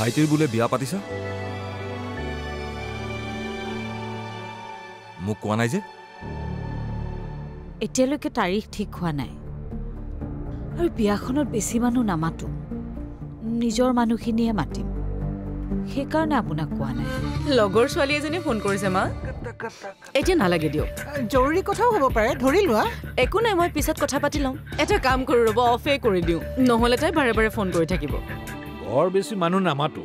ভাইটিৰ বোলে বিয়া পাতিছা মোক কোৱা নাই যে এতিয়ালৈকে তাৰিখ ঠিক হোৱা নাই আৰু বিয়াখনত বেছি মানুহ নামাতো নিজৰ মানুহখিনিয়ে মাতিম সেইকাৰণে আপোনাক কোৱা নাই লগৰ ছোৱালী এজনী ফোন কৰিছে মা এতিয়া নালাগে দিয়ক জৰুৰী কথাও হ'ব পাৰে ধৰি লোৱা একো নাই মই পিছত কথা পাতি লওঁ এটা কাম কৰো ৰ'ব অফে কৰি দিওঁ নহ'লে তাই বাৰে বাৰে ফোন কৰি থাকিব বৰ বেছি মানুহ নামাতো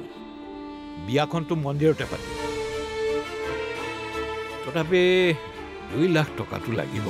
বিয়াখনটো মন্দিৰতে পাতি তথাপি 2 লাখ টকাটো লাগিব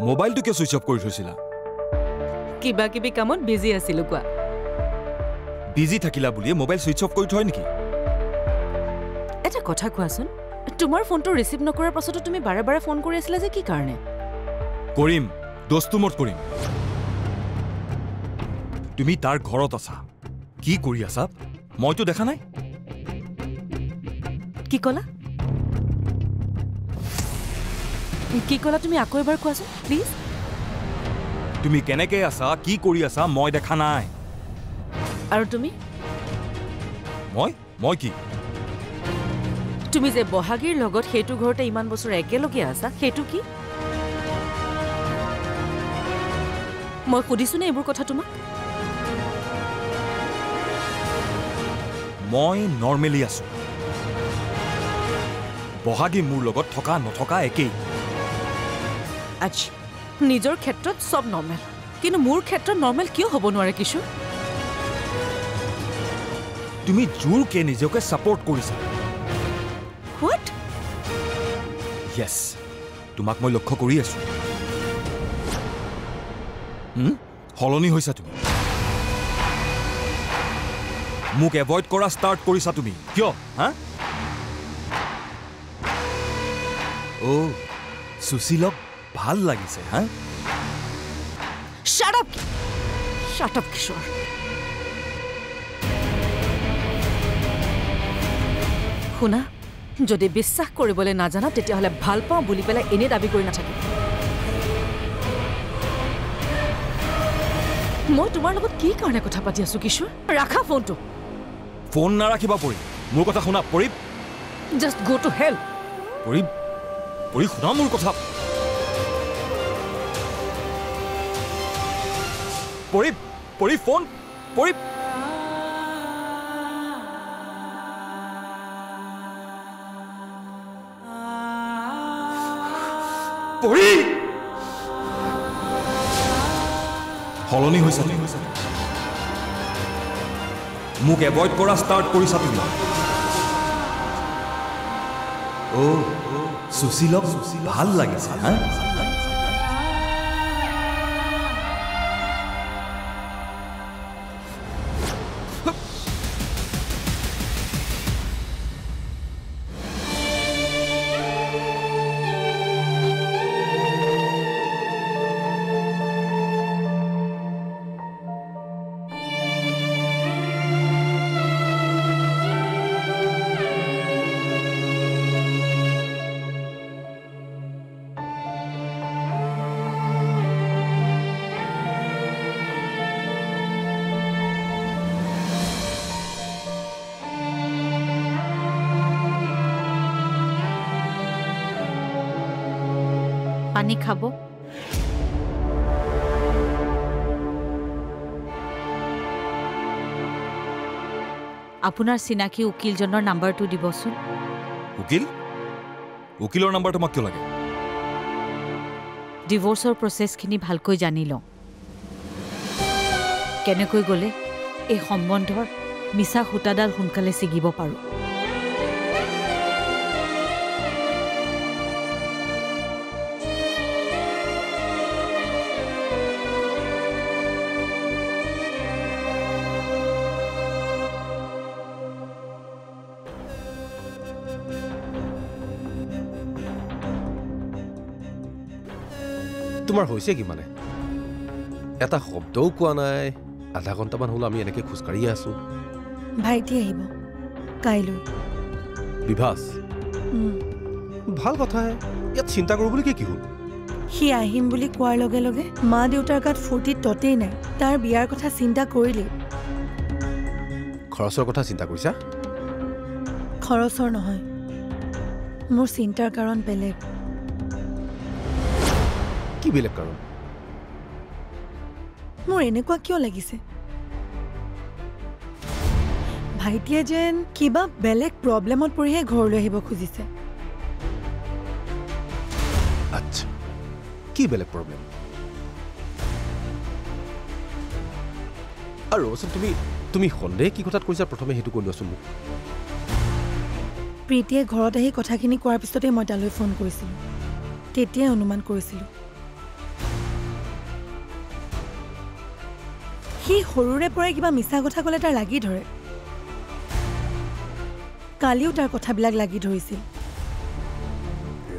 মোবাইলটো কিয় সুইচ অফ কৰি থৈছিলা কিবা কিবি কামত বিজি আছিলো কোৱা বিজি থাকিলা বুলিয়ে মোবাইল সুইচ অফ কৰি থয় নেকি এটা কথা কোৱাচোন তোমাৰ ফোনটো ৰিচিভ নকৰাৰ পাছতো তুমি বাৰে বাৰে ফোন কৰি আছিলা যে কি কাৰণে কৰিম দোস্তো মত কৰিম তুমি তাৰ ঘৰত আছা কি কৰি আছা মইতো দেখা নাই কি ক'লা তুমি আকৌ এবাৰ কোৱাচোন প্লিজ তুমি কেনেকে আছা কি কৰি আছা মই দেখা নাই আৰু তুমি মই কি তুমি যে বহাগীৰ লগত হেতু ঘৰতে ইমান বছৰ একেলগে আছা হেতু কি মই সুধিছো নে এইবোৰ কথা তোমাক মই নৰ্মেলি আছো বহাগী মোৰ লগত থকা নথকা একেই আচ্ছা নিজৰ ক্ষেত্ৰত সব নৰ্মেল কিন্তু মোৰ ক্ষেত্ৰত নৰ্মেল কিয় হ'ব নোৱাৰে কিশোৰ তুমি জোৰকে নিজকে সাপোৰ্ট কৰিছা হোৱাট ইয়েস তোমাক মই লক্ষ্য কৰি আছো হলনি হৈছা তুমি মোক এভয়েড কৰা ষ্টাৰ্ট কৰিছা তুমি কিয় হা ও সুশীলক ভাল লাগিছে হা শাট আপ কিশোৰ শুনা যদি বিশ্বাস কৰিবলৈ নাজানা তেতিয়াহ'লে ভাল পাওঁ বুলি পেলাই এনে দাবী কৰি নাথাকিব মই তোমাৰ লগত কি কাৰণে কথা পাতি আছো কিশোৰ ৰাখা ফোনটো ফোন নাৰাখিবা পৰি মোৰ কথা শুনা পৰি জাষ্ট গো টু হেল পৰি শুনা মোৰ কথা পৰি ফোন পৰি পৰি হলনি হৈছা মোক এভয়েড কৰা ষ্টাৰ্ট কৰিছা তুমি ও সুশীলক ভাল লাগিছে হা পানী খাব আপোনাৰ চিনাকি উকিলজনৰ নাম্বাৰটো দিবচোন উকিলৰ নাম্বাৰটো মোক কিয় লাগে ডিভোৰ্সৰ প্ৰসেসখিনি ভালকৈ জানি লওঁ কেনেকৈ গ'লে এই সম্বন্ধৰ মিছা খুটাডাল সোনকালে ছিগিব পাৰো তোমাৰ হৈছে কি মানে এটা শব্দও কোৱা নাই আধা ঘণ্টামান হ'ল আমি এনেকৈ খোজকাঢ়িয়ে আছোঁ ভাইটি আহিব কাইলৈ বিভাস ভাল কথাহে ইয়াত চিন্তা কৰিবলগীয়া কি হ'ল সি আহিম বুলি কোৱাৰ লগে লগে মা দেউতাৰ গাত ফূৰ্তি ততেই নাই তাৰ বিয়াৰ কথা চিন্তা কৰিলে খৰচৰ কথা চিন্তা কৰিছা খৰচৰ নহয় মোৰ চিন্তাৰ কাৰণ বেলেগ কি বেলেগ কাৰণ মোৰ এনেকুৱা কিয় লাগিছে ভাইটিয়ে যেন কিবা বেলেগ প্ৰব্লেমত পৰিহে ঘৰলৈ আহিব খুজিছে আচ্ছা কি বেলেগ প্ৰব্লেম আৰু ৰচোন তুমি সন্দেহ কি কথাত কৈছা প্ৰথমে সেইটো কৈ লোৱাচোন মোক প্ৰীতিয়ে ঘৰত আহি কথাখিনি কোৱাৰ পিছতে মই তালৈ ফোন কৰিছিলোঁ তেতিয়াই অনুমান কৰিছিলোঁ সি সৰুৰে পৰাই কিবা মিছা কথা ক'লে তাৰ লাগি ধৰে কালিও তাৰ কথাবিলাক লাগি ধৰিছিল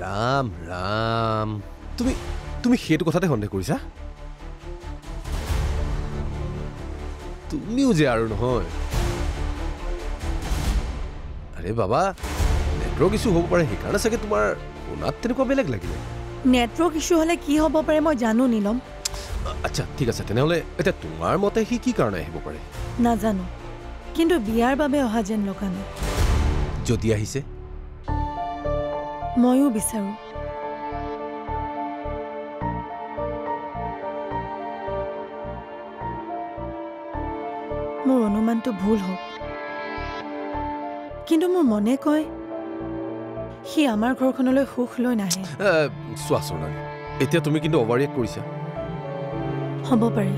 ৰাম ৰাম তুমি সেইটো কথাতে সন্দেহ কৰিছা তুমিও যে আৰু নহয় আৰে বাবা নেটৱৰ্ক ইছ্যু হ'ব পাৰে সেইকাৰণে চাগে তোমাৰ শুনাত তেনেকুৱা বেলেগ লাগিলে নেটৱৰ্ক ইছ্যু হ'লে কি হ'ব পাৰে মই জানো নীলম আচ্ছা ঠিক আছে তেনেহ'লে এতিয়া তোমাৰ মতে সি কি কাৰণে আহিব পাৰে নাজানো কিন্তু বিয়াৰ বাবে অহা যেন লগা নাই যদি আহিছে ময়ো বিচাৰোঁ মোৰ অনুমানটো ভুল হওক কিন্তু মোৰ মনে কয় সি আমাৰ ঘৰখনলৈ সুখ লৈ নাহে চোৱা সোণালী এতিয়া তুমি কিন্তু অভাৰ ৰিয়েক্ট কৰিছা হ'ব পাৰে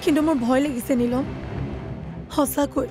কিন্তু মোৰ ভয় লাগিছে নীলম সঁচাকৈ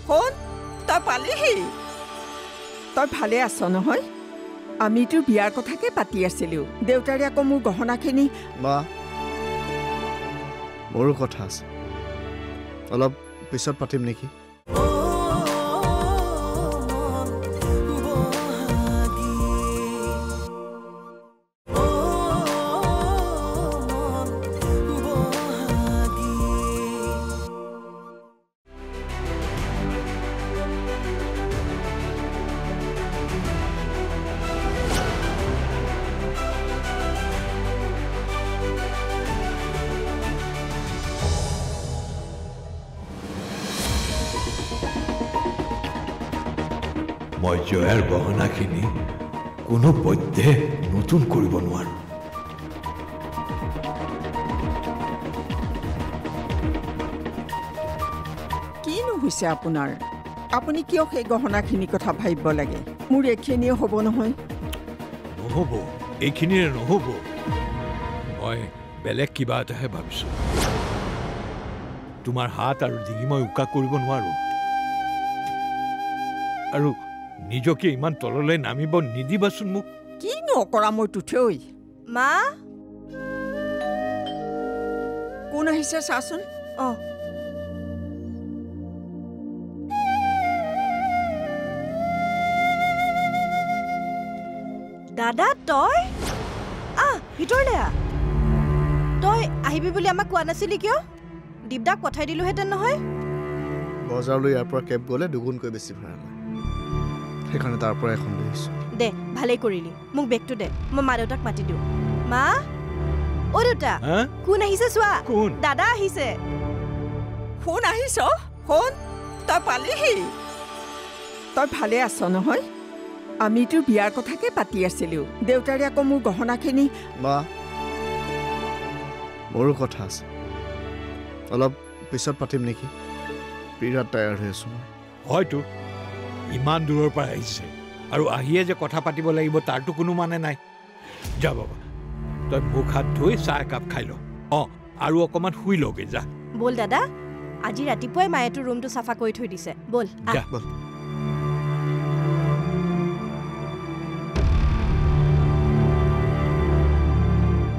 কোন তই পালিহি তই ভালে আছ নহয় আমিতো বিয়াৰ কথাকে পাতি আছিলো দেউতাৰে আকৌ মোৰ গহনাখিনি মা মোৰো কথা আছে অলপ পিছত পাতিম নেকি মই জয়াৰ গহনাখিনি কোনো পধ্যে নতুন কৰিব নোৱাৰো কিনো হৈছে আপোনাৰ আপুনি কিয় সেই গহনাখিনি কথা ভাবিব লাগে মোৰ এইখিনিয়ে হ'ব নহয় নহ'ব এইখিনিৰে নহ'ব মই বেলেগ কিবা এটাহে ভাবিছোঁ তোমাৰ হাত আৰু ডিঙি মই উকা কৰিব নোৱাৰো আৰু নিজকে ইমান তললৈ নামিব নিদিবাচোন মোক কিনো অকৰা মই তুঠৈ মা কোন আহিছে চাচোন দাদা তই ভিতৰলৈ তই আহিবি বুলি আমাক কোৱা নাছিলি কিয় দীপদাক পঠাই দিলোহেঁতেন নহয় বজাৰলৈ ইয়াৰ পৰা কেব গ'লে দুগুণকৈ বেছি ভাড়া লয় সেইকাৰণে তাৰ পৰা এখন লৈ আহিছোঁ দে ভালেই কৰিলি মোক বেগটো দে মই মা দেউতাক মাতি দিওঁ মা অ দেউতা হা কোন আহিছে চোৱা কোন দাদা আহিছে শুন আহিছ শুন তই পালিহি তই ভালে আছ নহয় আমিতো বিয়াৰ কথাকে পাতি আছিলোঁ দেউতাৰে আকৌ মোৰ গহনাখিনি মা মোৰো কথা আছে অলপ পিছত পাতিম নেকি বিৰাট টায়াৰ্ড হৈ আছোঁ মই হয়তো ইমান দূৰৰ পৰা আহিছে আৰু আহিয়ে যে কথা পাতিব লাগিব তাৰতো কোনো মানে নাই যা বাবা তই মুখ হাত ধুই চাহ একাপ খাই ল আৰু অকণমান শুই লগে যা বল দাদা আজি ৰাতিপুৱাই মায়েতো ৰুমটো চাফা কৰি থৈ দিছে বল যা বল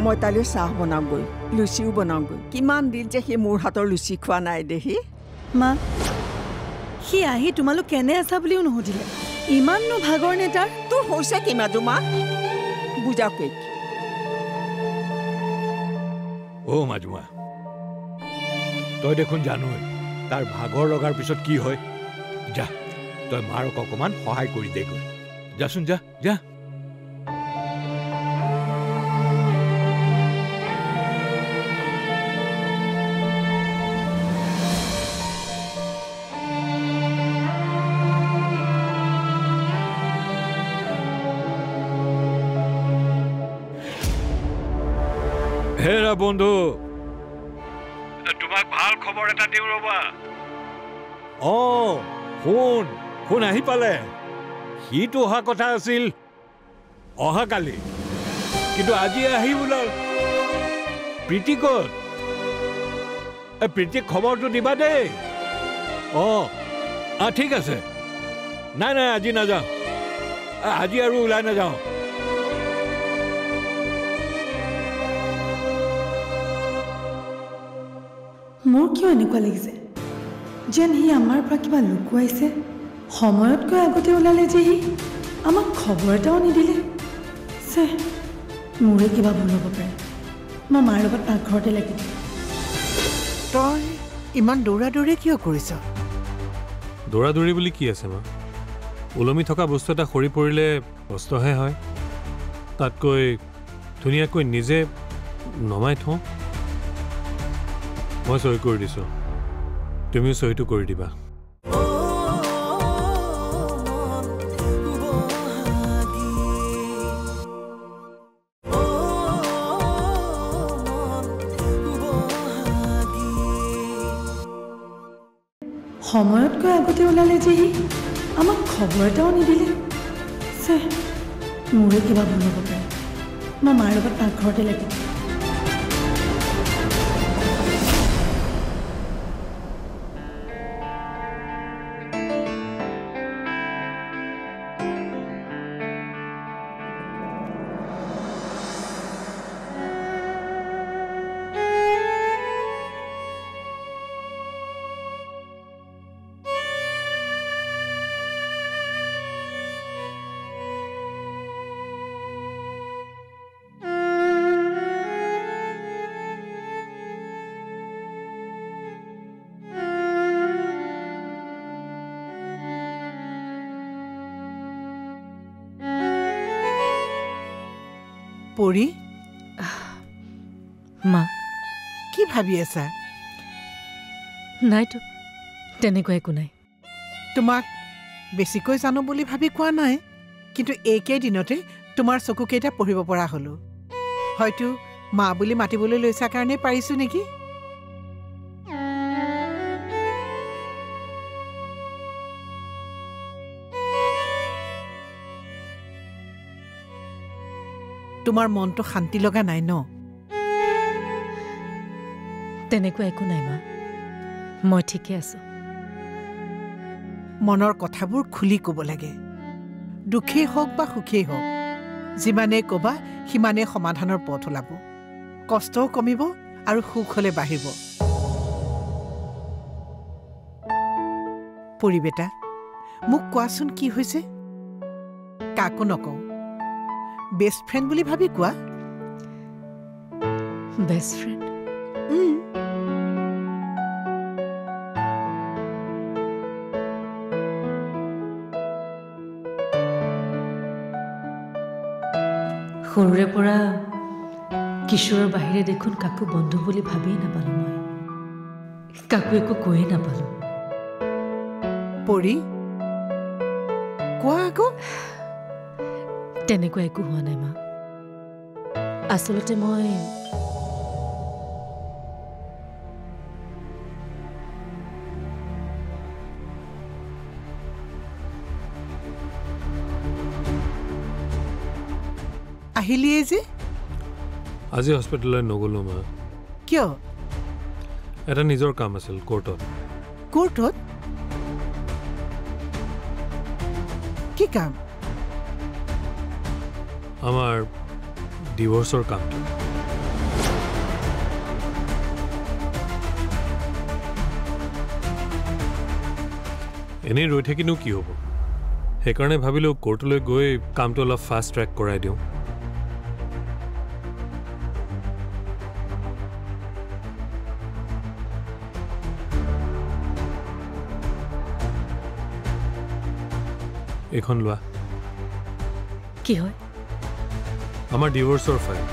মই তালৈ চাহ বনাওঁগৈ লুচিও বনাওঁগৈ কিমান দিন যে সি মোৰ হাতৰ লুচি খোৱা নাই দেহি মা সি আহি তোমালোক কেনে আছা বুলিও নুসুধিলে ইমাননো ভাগৰ নে তাৰ তোৰ হৈছে কি মাজু মা বুজাও কেক মাজুমা তই দেখোন জানোই তাৰ ভাগৰ লগাৰ পিছত কি হয় যা তই মাৰক অকণমান সহায় কৰি দেগৈ যাচোন যা যা হেৰা বন্ধু তোমাক ভাল খবৰ এটা দিওঁ ৰবা শুন আহি পালে সিটো অহা কথা আছিল অহাকালি কিন্তু আজি আহি ওলাল প্ৰীতি ক'ত প্ৰীতিক খবৰটো দিবা দেই ঠিক আছে নাই আজি নাযাওঁ আজি আৰু ওলাই নাযাওঁ মোৰ কিয় এনেকুৱা লাগিছে যেন সি আমাৰ পৰা কিবা লুকুৱাইছে সময়তকৈ আগতে ওলালে যে সি আমাক খবৰ এটাও নিদিলে মোৰে কিবা ভুল হ'ব পাৰে মই মাৰ লগত পাকঘৰতে লাগিল তই ইমান দৌৰা দৌৰি কিয় কৰিছ দৌৰা দৌৰি বুলি কি আছে মা ওলমি থকা বস্তু এটা সৰি পৰিলে কষ্টহে হয় তাতকৈ ধুনীয়াকৈ নিজে নমাই থওঁ মই সহি কৰি দিছোঁ তুমিও সহিটো কৰি দিবা সময়তকৈ আগতে ওলালে যে সি আমাক খবৰ এটাও নিদিলে মোৰে কিবা ভুল হ'ব পাৰে মই মাৰ লগত পাকঘৰতে লাগিল পৰি মা কি ভাবি আছা নাইতো তেনেকুৱা একো নাই তোমাক বেছিকৈ জানো বুলি ভাবি কোৱা নাই কিন্তু এইকেইদিনতে তোমাৰ চকুকেইটা পঢ়িব পৰা হলো হয়তো মা বুলি মাতিবলৈ লৈছা কাৰণে পাৰিছো নেকি তোমাৰ মনটো শান্তি লগা নাই ন তেনেকুৱা একো নাই মা মই ঠিকে আছো মনৰ কথাবোৰ খুলি ক'ব লাগে দুখেই হওক বা সুখেই হওক যিমানেই ক'বা সিমানেই সমাধানৰ পথ ওলাব কষ্টও কমিব আৰু সুখ হ'লে বাঢ়িব পৰি বেটা মোক কোৱাচোন কি হৈছে কাকো নকওঁ বেষ্ট ফ্ৰেণ্ড বুলি ভাবি কোৱা বেষ্ট ফ্ৰেণ্ড সৰুৰে পৰা কিশোৰৰ বাহিৰে দেখোন কাকো বন্ধু বুলি ভাবিয়েই নাপালোঁ মই কাকো একো কৈয়ে নাপালোঁ পৰি কোৱা আকৌ তেনেকুৱা একো হোৱা নাই মা আচলতে মই আহিলিয়ে যে আজি হস্পিটেললৈ নগ'লোঁ মা কিয় এটা নিজৰ কাম আছিল কোৰ্টত কোৰ্টত কি কাম আমাৰ ডিভোৰ্চৰ কামটো এনেই ৰৈ থাকিনো কি হ'ব সেইকাৰণে ভাবিলোঁ কোৰ্টলৈ গৈ কামটো অলপ ফাষ্ট ট্ৰেক কৰাই দিওঁ এইখন লোৱা কি হয় আমাৰ ডিভোৰ্চৰ ফাইল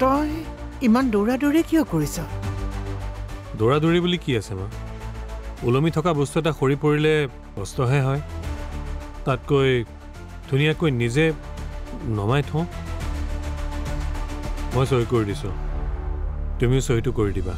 তই ইমান দৌৰা দৌৰি কিয় কৰিছ দৌৰা বুলি কি আছে মা ওলমি থকা বস্তু এটা সৰি পৰিলে কষ্টহে হয় তাতকৈ ধুনীয়াকৈ নিজে নমাই থওঁ মই চহী কৰি দিছোঁ তুমিও চহীটো কৰি দিবা